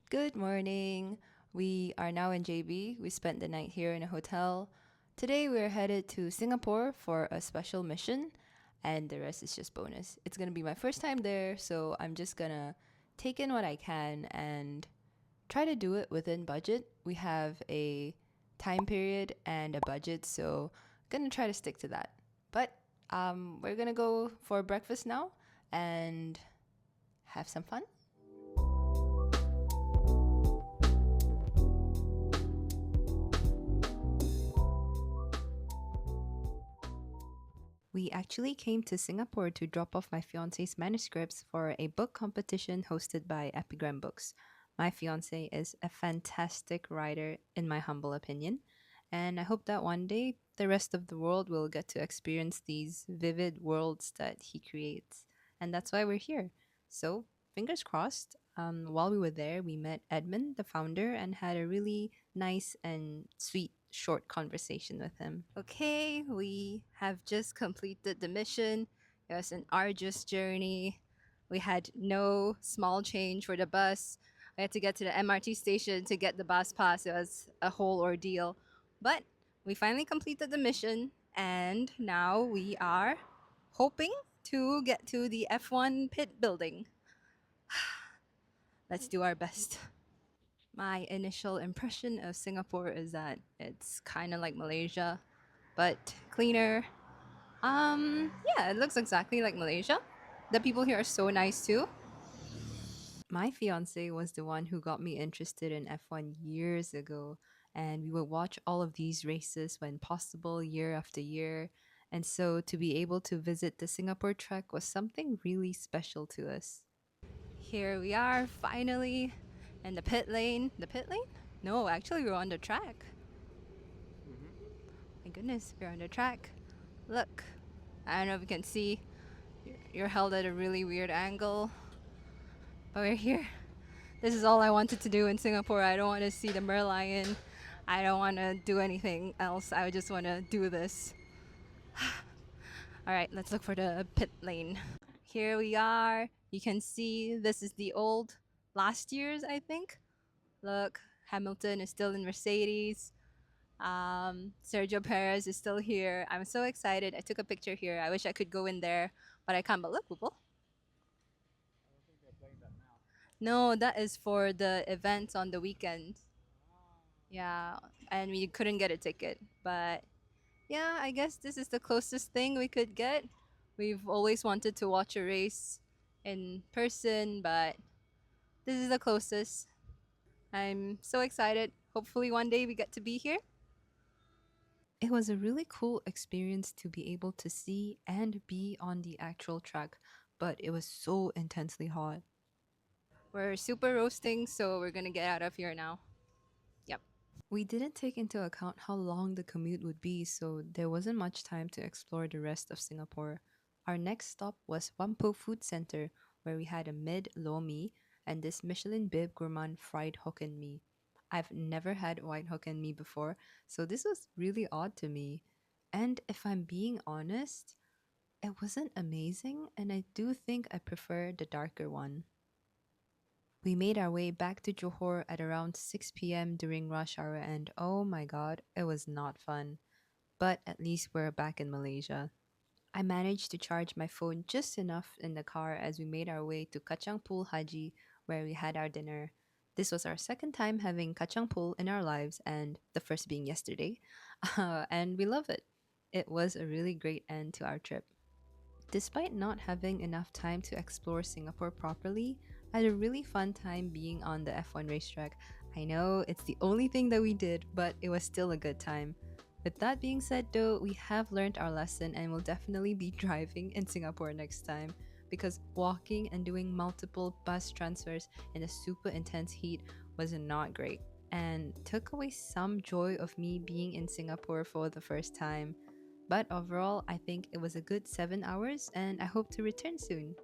Good morning. We are now in JB. We spent the night here in a hotel. Today we're headed to Singapore for a special mission, and the rest is just bonus. It's gonna be my first time there, so I'm just gonna take in what I can and try to do it within budget. We have a time period and a budget, so gonna try to stick to that. But we're gonna go for breakfast now and have some fun. We actually came to Singapore to drop off my fiance's manuscripts for a book competition hosted by Epigram Books. My fiance is a fantastic writer, in my humble opinion, and I hope that one day the rest of the world will get to experience these vivid worlds that he creates. And that's why we're here. So, fingers crossed. While we were there, we met Edmund, the founder, and had a really nice and sweet short conversation with him. Okay, we have just completed the mission. It was an arduous journey. We had no small change for the bus. I had to get to the MRT station to get the bus pass. It was a whole ordeal. But we finally completed the mission, and now we are hoping to get to the F1 pit building. Let's do our best. My initial impression of Singapore is that it's kind of like Malaysia, but cleaner. Yeah, it looks exactly like Malaysia. The people here are so nice too. My fiance was the one who got me interested in F1 years ago, and we would watch all of these races when possible year after year. And so to be able to visit the Singapore track was something really special to us. Here we are, finally, in the pit lane. The pit lane? No, actually, we're on the track. My goodness, we're on the track. Look, I don't know if you can see. You're held at a really weird angle, but we're here. This is all I wanted to do in Singapore. I don't want to see the merlion. I don't want to do anything else. I just want to do this. All right, let's look for the pit lane. Here we are. You can see this is the old last year's, I think. Look, Hamilton is still in Mercedes. Sergio Perez is still here. I'm so excited. I took a picture here. I wish I could go in there, but I can't. But look, people. No, that is for the events on the weekend. Yeah, and we couldn't get a ticket. But yeah, I guess this is the closest thing we could get. We've always wanted to watch a race in person, but this is the closest. I'm so excited. Hopefully, one day we get to be here. It was a really cool experience to be able to see and be on the actual track, but it was so intensely hot. We're super roasting, so we're gonna get out of here now. Yep. We didn't take into account how long the commute would be, so there wasn't much time to explore the rest of Singapore. Our next stop was Whampoa Food Center, where we had a mid low mee and this Michelin bib gourmand fried Hokkien mee. I've never had white Hokkien mee before, so this was really odd to me. And if I'm being honest, it wasn't amazing, and I do think I prefer the darker one. We made our way back to Johor at around 6 p.m. during rush hour, and oh my god, it was not fun. But at least we're back in Malaysia. I managed to charge my phone just enough in the car as we made our way to Kacang Pool Haji, where we had our dinner. This was our second time having kacang pool in our lives, and the first being yesterday. And we love it. It was a really great end to our trip. Despite not having enough time to explore Singapore properly, I had a really fun time being on the F1 racetrack. I know it's the only thing that we did, but it was still a good time. With that being said, though, we have learned our lesson and will definitely be driving in Singapore next time because walking and doing multiple bus transfers in the super intense heat was not great and took away some joy of me being in Singapore for the first time. But overall, I think it was a good 7 hours and I hope to return soon.